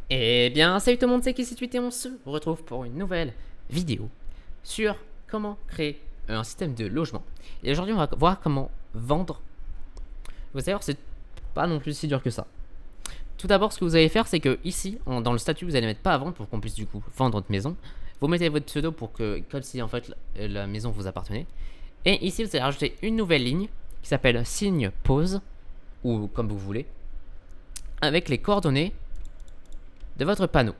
Eh bien, salut tout le monde, c'est Kissituit et on se retrouve pour une nouvelle vidéo sur comment créer un système de logement. Et aujourd'hui, on va voir comment vendre. Vous allez voir, c'est pas non plus si dur que ça. Tout d'abord, ce que vous allez faire, c'est que ici, dans le statut, vous allez mettre pas à vendre pour qu'on puisse du coup vendre votre maison. Vous mettez votre pseudo pour que, comme si en fait la maison vous appartenait. Et ici, vous allez rajouter une nouvelle ligne qui s'appelle signe pause, ou comme vous voulez, avec les coordonnées de votre panneau.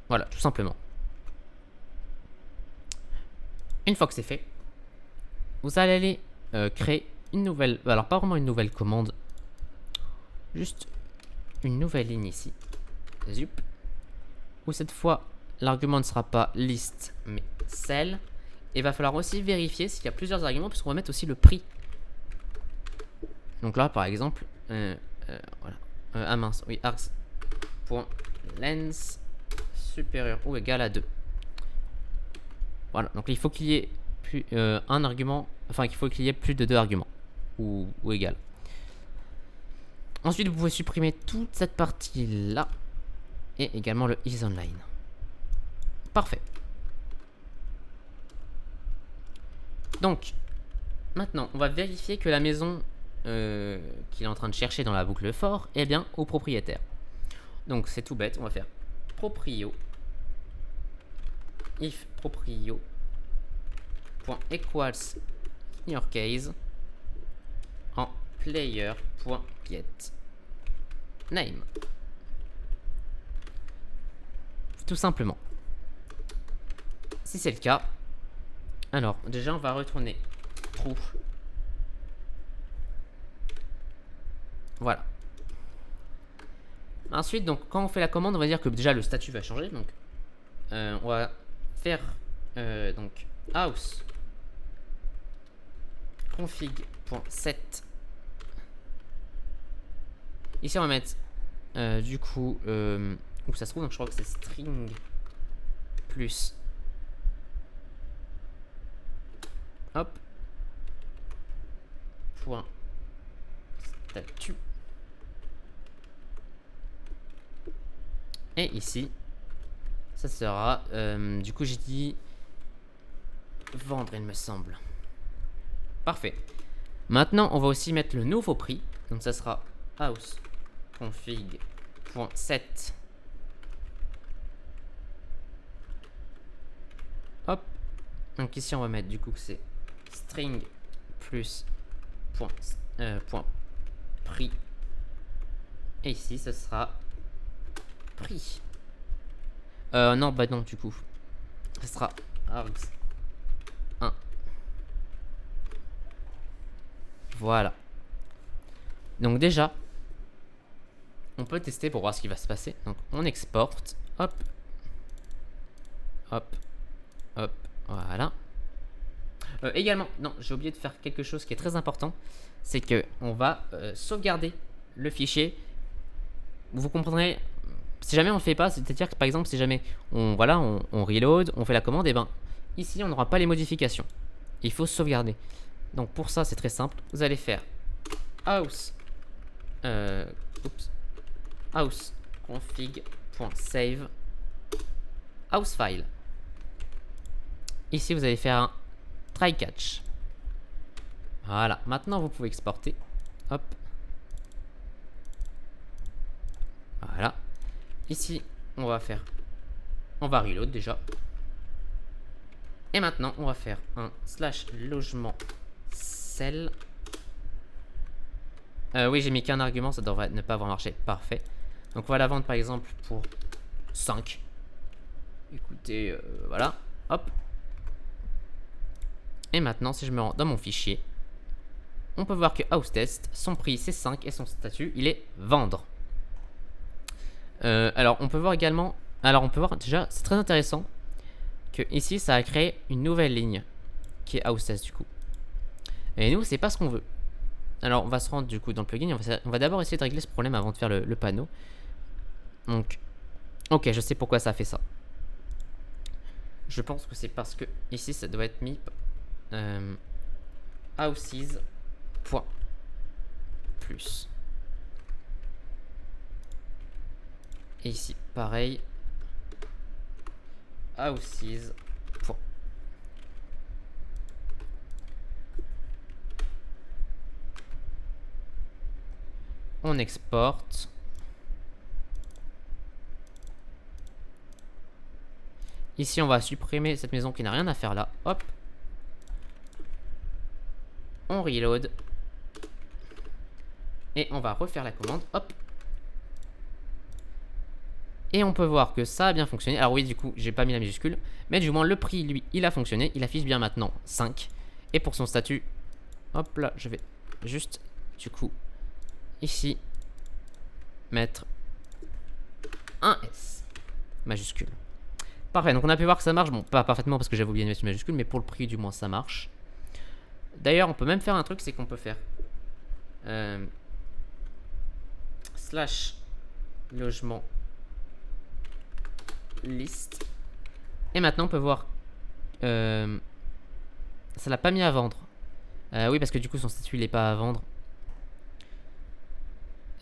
Voilà, tout simplement. Une fois que c'est fait, vous allez aller créer une nouvelle, alors pas vraiment une nouvelle commande, juste une nouvelle ligne ici, zup, où cette fois l'argument ne sera pas list mais cell. Et il va falloir aussi vérifier s'il y a plusieurs arguments, puisqu'on va mettre aussi le prix. Donc là par exemple, voilà, ah mince, oui, args.lens supérieur ou égal à 2. Voilà, donc il faut qu'il y ait plus un argument, enfin qu'il faut qu'il y ait plus de 2 arguments ou égal. Ensuite, vous pouvez supprimer toute cette partie là et également le isOnline. Parfait. Donc maintenant, on va vérifier que la maison qu'il est en train de chercher dans la boucle for est bien au propriétaire. Donc c'est tout bête, on va faire proprio if proprio .equals in your case en player.get name. Tout simplement. Si c'est le cas, alors déjà on va retourner true. Voilà. Ensuite, donc quand on fait la commande, on va dire que déjà le statut va changer. Donc on va faire donc house config.set. Ici on va mettre du coup où ça se trouve, donc je crois que c'est string plus hop point statut. Et ici ça sera du coup j'ai dit vendre, il me semble. Parfait. Maintenant on va aussi mettre le nouveau prix, donc ça sera house config.set. Hop. Donc ici on va mettre du coup que c'est string plus point prix. Et ici ce sera prix. Non, bah non, du coup. Ce sera args 1. Voilà. Donc déjà, on peut tester pour voir ce qui va se passer. Donc on exporte. Hop. Hop. Hop. Voilà. Également, non, j'ai oublié de faire quelque chose qui est très important. C'est que on va sauvegarder le fichier. Vous comprendrez. Si jamais on le fait pas, c'est-à-dire que par exemple, si jamais on reload, on fait la commande, et ben ici on n'aura pas les modifications. Il faut sauvegarder. Donc pour ça, c'est très simple. Vous allez faire house house config.save house file. Ici, vous allez faire un try catch. Voilà. Maintenant, vous pouvez exporter. Hop. Voilà. Ici, on va reload déjà. Et maintenant, on va faire un slash logement cell. Oui, j'ai mis qu'un argument, ça devrait ne pas avoir marché. Parfait. Donc, on va la vendre par exemple pour 5. Écoutez, voilà. Hop. Et maintenant, si je me rends dans mon fichier, on peut voir que house test, son prix c'est 5 et son statut il est vendre. Alors on peut voir également, déjà c'est très intéressant que ici ça a créé une nouvelle ligne qui est house test du coup. Et nous c'est pas ce qu'on veut. Alors on va se rendre du coup dans le plugin, on va d'abord essayer de régler ce problème avant de faire le panneau. Donc ok, je sais pourquoi ça fait ça. Je pense que c'est parce que ici ça doit être mis houses. . Et ici, pareil. Houses. Point. On exporte. Ici, on va supprimer cette maison qui n'a rien à faire là. Hop. On reload. Et on va refaire la commande. Hop. Et on peut voir que ça a bien fonctionné. Alors oui, du coup, j'ai pas mis la majuscule. Mais du moins, le prix, lui, il a fonctionné. Il affiche bien maintenant 5. Et pour son statut, hop là, je vais juste, du coup, ici, mettre un S majuscule. Parfait, donc on a pu voir que ça marche. Bon, pas parfaitement parce que j'avais oublié de mettre une majuscule, mais pour le prix, du moins, ça marche. D'ailleurs, on peut même faire un truc, c'est qu'on peut faire slash logement list. Et maintenant, on peut voir. Ça l'a pas mis à vendre. Oui, parce que du coup, son statut, il est pas à vendre.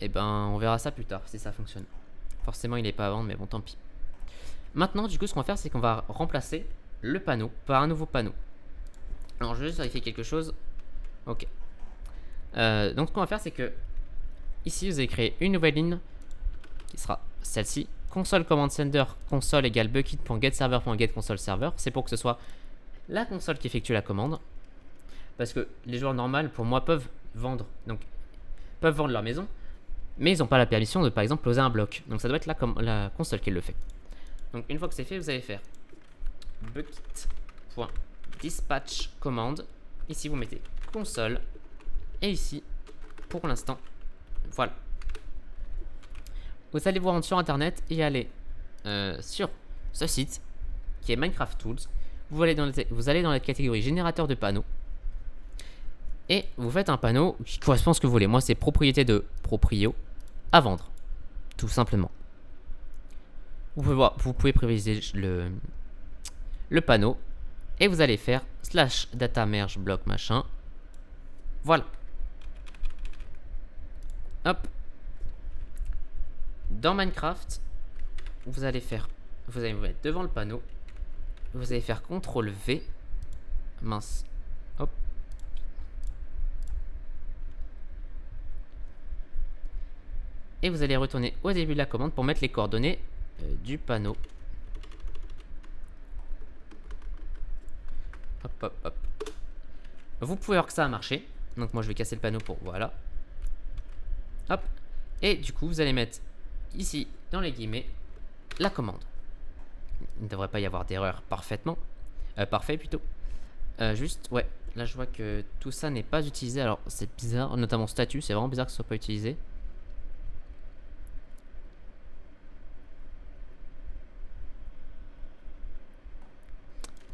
Et ben, on verra ça plus tard si ça fonctionne. Forcément, il est pas à vendre, mais bon, tant pis. Maintenant, du coup, ce qu'on va faire, c'est qu'on va remplacer le panneau par un nouveau panneau. Alors, je vais juste vérifier quelque chose. Ok. Donc, ce qu'on va faire, c'est que ici, vous allez créer une nouvelle ligne qui sera celle-ci. Console command sender console égale bucket.getServer.getConsoleServer. C'est pour que ce soit la console qui effectue la commande. Parce que les joueurs normaux, pour moi, peuvent vendre leur maison, mais ils n'ont pas la permission de, par exemple, poser un bloc. Donc ça doit être la console qui le fait. Donc une fois que c'est fait, vous allez faire bucket.dispatch commande. Ici, vous mettez console. Et ici, pour l'instant, voilà. Vous allez vous rendre sur internet et aller sur ce site qui est Minecraft Tools. Vous allez dans la catégorie générateur de panneaux. Et vous faites un panneau qui correspond à ce que vous voulez. Moi, c'est propriété de proprio à vendre. Tout simplement. Vous pouvez préviser le panneau. Et vous allez faire slash data merge block machin. Voilà. Hop. Dans Minecraft, vous allez vous mettre devant le panneau. Vous allez faire CTRL V. Mince. Hop. Et vous allez retourner au début de la commande pour mettre les coordonnées du panneau. Hop, hop, hop. Vous pouvez voir que ça a marché. Donc moi je vais casser le panneau pour... Voilà. Hop. Et du coup vous allez mettre ici, dans les guillemets, la commande. Il ne devrait pas y avoir d'erreur parfaitement. Parfait plutôt. Juste, ouais. Là je vois que tout ça n'est pas utilisé. Alors c'est bizarre, notamment statut. C'est vraiment bizarre que ce soit pas utilisé.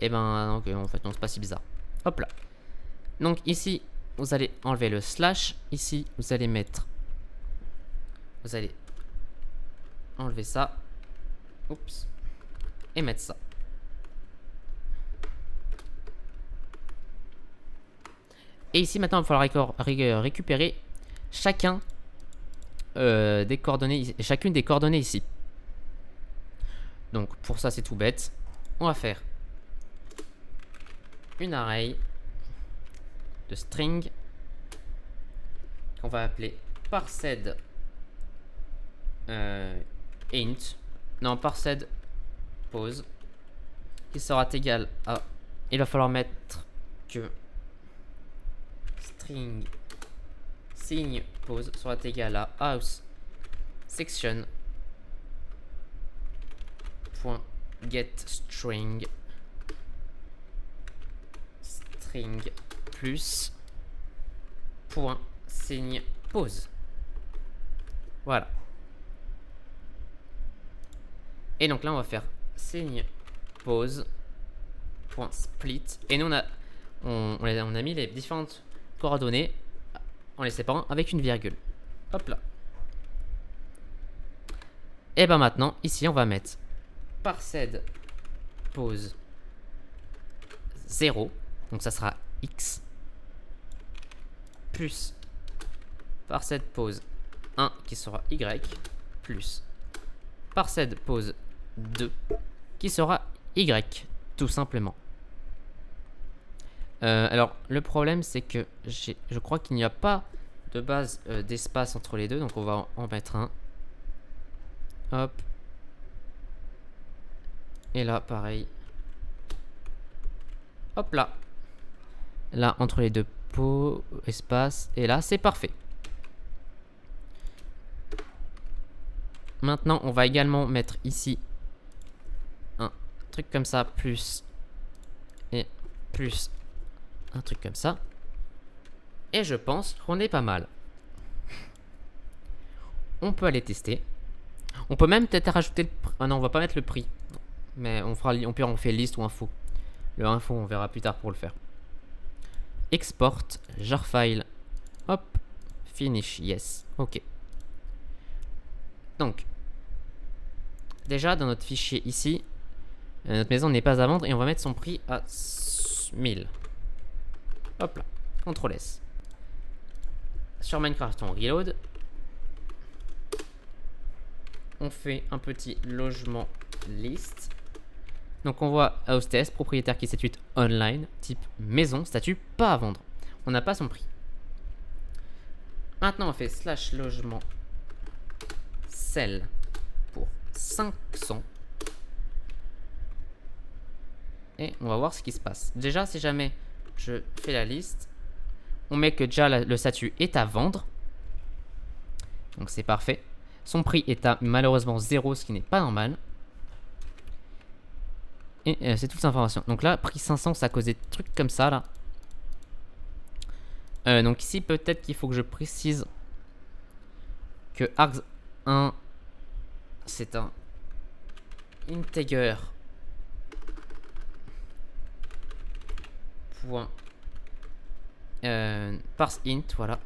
Et ben, ok, en fait, non, c'est pas si bizarre. Hop là. Donc ici, vous allez enlever le slash. Ici, vous allez mettre... Vous allez enlever ça. Oups. Et mettre ça. Et ici, maintenant, il va falloir récupérer chacune des coordonnées ici. Donc, pour ça, c'est tout bête. On va faire une array de string qu'on va appeler parsed int, non, parsed pose, qui sera égal à, il va falloir mettre que string signe pose sera égal à house section point get string plus point signe pose. Voilà. Et donc là on va faire signe pose point split. Et nous on a mis les différentes coordonnées en les séparant avec une virgule. Hop là. Et ben maintenant ici on va mettre parsed pose 0. Donc ça sera x plus parsed pose 1 qui sera y plus parcelle pose 2 qui sera Y, tout simplement. Alors, le problème, c'est que je crois qu'il n'y a pas de base d'espace entre les deux, donc on va en mettre un. Hop. Et là, pareil. Hop là. Là, entre les deux pots, espace. Et là, c'est parfait. Maintenant, on va également mettre ici un truc comme ça, plus et plus un truc comme ça. Et je pense qu'on est pas mal. On peut aller tester. On peut même peut-être rajouter le prix. Ah non, on va pas mettre le prix. Mais on fait liste ou info. Le info, on verra plus tard pour le faire. Export, jar file. Hop. Finish, yes. Ok. Donc, déjà dans notre fichier ici, notre maison n'est pas à vendre et on va mettre son prix à 1000. Hop là. CTRL S. Sur Minecraft, on reload. On fait un petit logement list. Donc on voit house test, propriétaire qui statue online, type maison, statut pas à vendre. On n'a pas son prix. Maintenant on fait slash logement sell pour 500. Et on va voir ce qui se passe. Déjà, si jamais je fais la liste, on met que déjà le statut est à vendre. Donc c'est parfait. Son prix est à malheureusement 0, ce qui n'est pas normal. Et c'est toute l'information. Donc là, prix 500, ça a causé des trucs comme ça là. Donc ici, peut-être qu'il faut que je précise que args1, c'est un integer point parse int, voilà.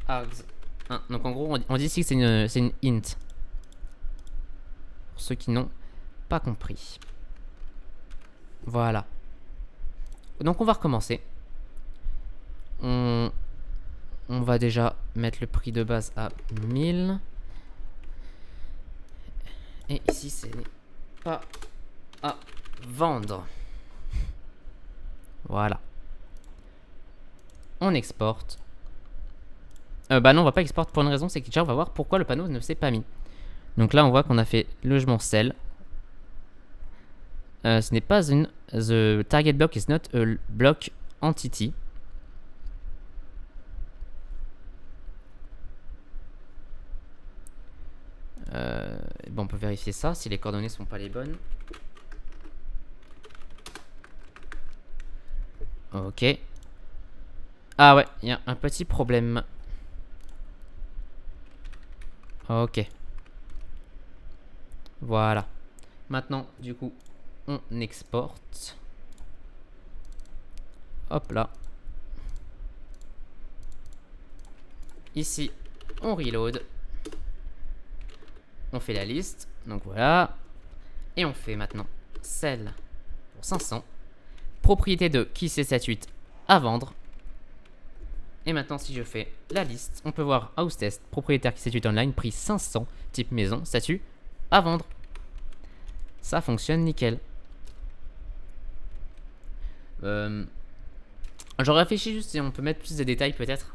Args1. Donc en gros, on dit ici que c'est une int. Pour ceux qui n'ont pas compris. Voilà. Donc on va recommencer. On va déjà mettre le prix de base à 1000. Et ici, ce n'est pas à vendre. Voilà. On exporte. Bah non, on va pas exporter pour une raison, c'est que déjà on va voir pourquoi le panneau ne s'est pas mis. Donc là, on voit qu'on a fait logement cell. Ce n'est pas une... The target block is not a block entity. Bon, on peut vérifier ça, si les coordonnées sont pas les bonnes. Ok. Ah ouais, il y a un petit problème. Ok. Voilà. Maintenant, du coup, on exporte. Hop là. Ici, on reload. On fait la liste. Donc voilà. Et on fait maintenant cell pour 500. Propriété de qui c'est 78 à vendre. Et maintenant, si je fais la liste, on peut voir house test, propriétaire qui statue online, prix 500, type maison, statut à vendre. Ça fonctionne nickel. J'aurais réfléchi juste si on peut mettre plus de détails peut-être.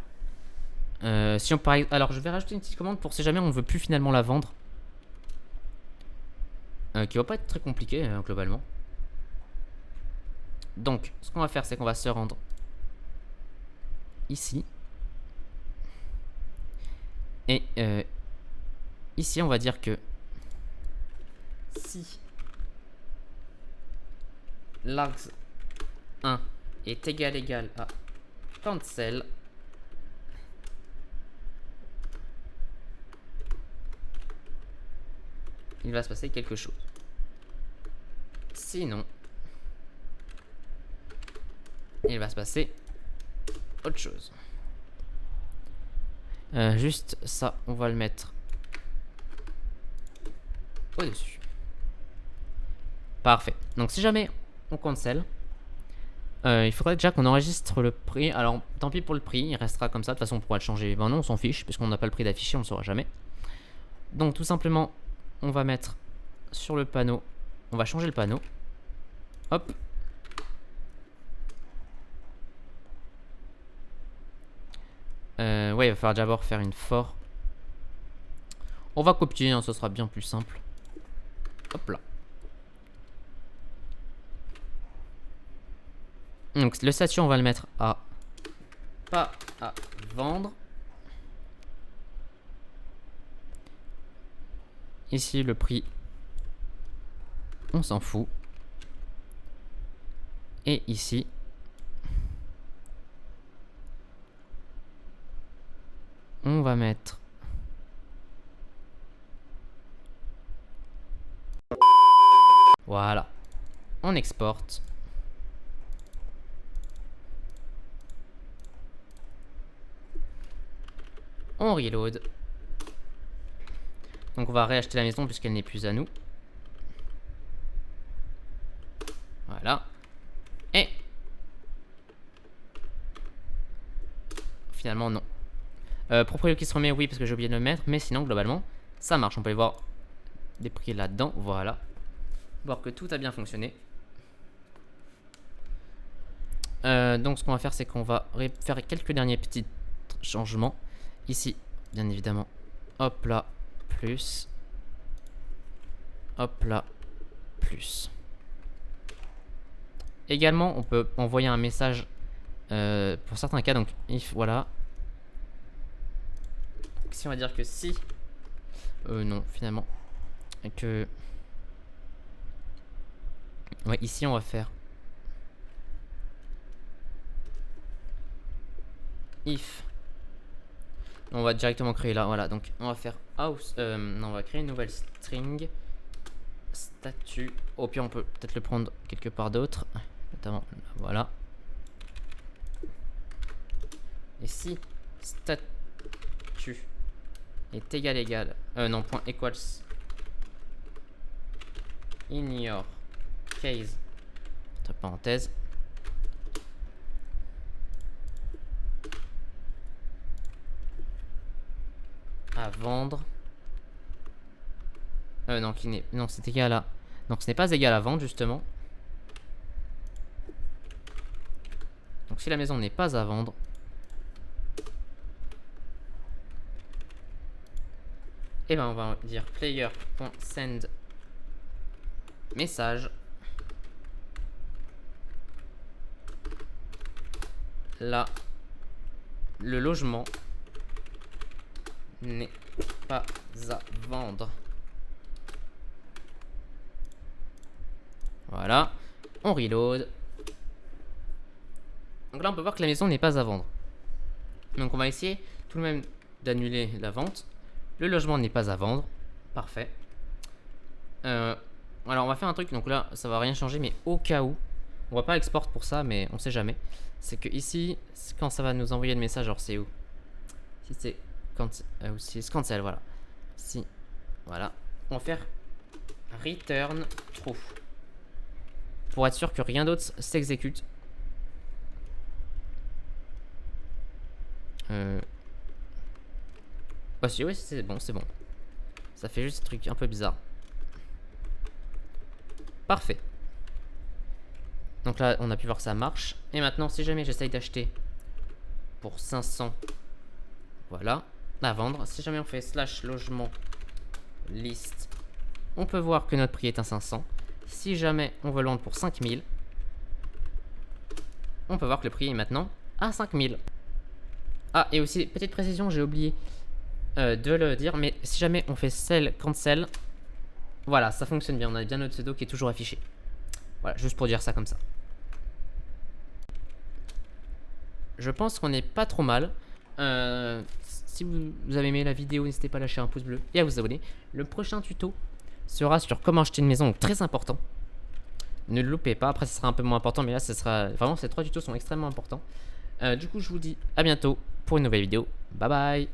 Si on pareil, alors je vais rajouter une petite commande pour si jamais on ne veut plus finalement la vendre. Qui va pas être très compliqué globalement. Donc, ce qu'on va faire, c'est qu'on va se rendre ici. Et ici, on va dire que si l'args1 est égal à cancel, il va se passer quelque chose. Sinon, il va se passer autre chose. Juste ça, on va le mettre au-dessus. Parfait. Donc si jamais on cancel, Il faudrait déjà qu'on enregistre le prix. Alors, tant pis pour le prix, il restera comme ça. De toute façon, on pourra le changer. Ben non, on s'en fiche, puisqu'on n'a pas le prix d'affiché, on ne le saura jamais. Donc, tout simplement, on va mettre sur le panneau. On va changer le panneau. Hop. Ouais, il va falloir d'abord faire une for. On va copier, hein, ça sera bien plus simple. Hop là. Donc le statut, on va le mettre à pas à vendre. Ici, le prix, on s'en fout. Et ici, on va mettre... Voilà. On exporte. On reload. Donc on va réacheter la maison puisqu'elle n'est plus à nous. Voilà. Et... finalement non. Proprio qui se remet, oui, parce que j'ai oublié de le mettre. Mais sinon, globalement, ça marche. On peut aller voir des prix là-dedans. Voilà. Voir que tout a bien fonctionné. Donc ce qu'on va faire, c'est qu'on va faire quelques derniers petits changements. Ici, bien évidemment, hop là, plus. Hop là, plus. Également, on peut envoyer un message pour certains cas. Donc, if, voilà. Si on va dire que si... non, finalement. Que... ouais, ici, on va faire... if... on va directement créer là, voilà, donc on va faire house, non, on va créer une nouvelle string statut. Au pire, on peut peut-être le prendre quelque part d'autre, notamment, voilà. Et si statut est égal, non, point equals in your case, entre parenthèses, à vendre. Non, non, c'est égal à... donc ce n'est pas égal à vendre, justement. Donc si la maison n'est pas à vendre, et ben on va dire player.send message. Là, le logement n'est pas à vendre. Voilà. On reload. Donc là, on peut voir que la maison n'est pas à vendre. Donc on va essayer tout de même d'annuler la vente. Le logement n'est pas à vendre. Parfait. Alors on va faire un truc. Donc là, ça va rien changer, mais au cas où, on va pas export pour ça, mais on sait jamais. C'est que ici, quand ça va nous envoyer le message, alors c'est où? Si c'est cancel, voilà. Si, voilà. On va faire return true pour être sûr que rien d'autre s'exécute. Bah si, ouais, c'est bon, c'est bon. Ça fait juste un truc un peu bizarre. Parfait. Donc là, on a pu voir que ça marche. Et maintenant, si jamais j'essaye d'acheter pour 500, voilà, à vendre. Si jamais on fait slash logement list, on peut voir que notre prix est à 500. Si jamais on veut le vendre pour 5000, on peut voir que le prix est maintenant à 5000. Ah, et aussi, petite précision, j'ai oublié de le dire, mais si jamais on fait sell, cancel, voilà, ça fonctionne bien. On a bien notre pseudo qui est toujours affiché. Voilà, juste pour dire ça comme ça. Je pense qu'on n'est pas trop mal. Si vous avez aimé la vidéo, n'hésitez pas à lâcher un pouce bleu et à vous abonner. Le prochain tuto sera sur comment acheter une maison, donc très important. Ne le loupez pas. Après, ce sera un peu moins important, mais là, ce sera vraiment, ces 3 tutos sont extrêmement importants. Du coup, je vous dis à bientôt pour une nouvelle vidéo. Bye bye.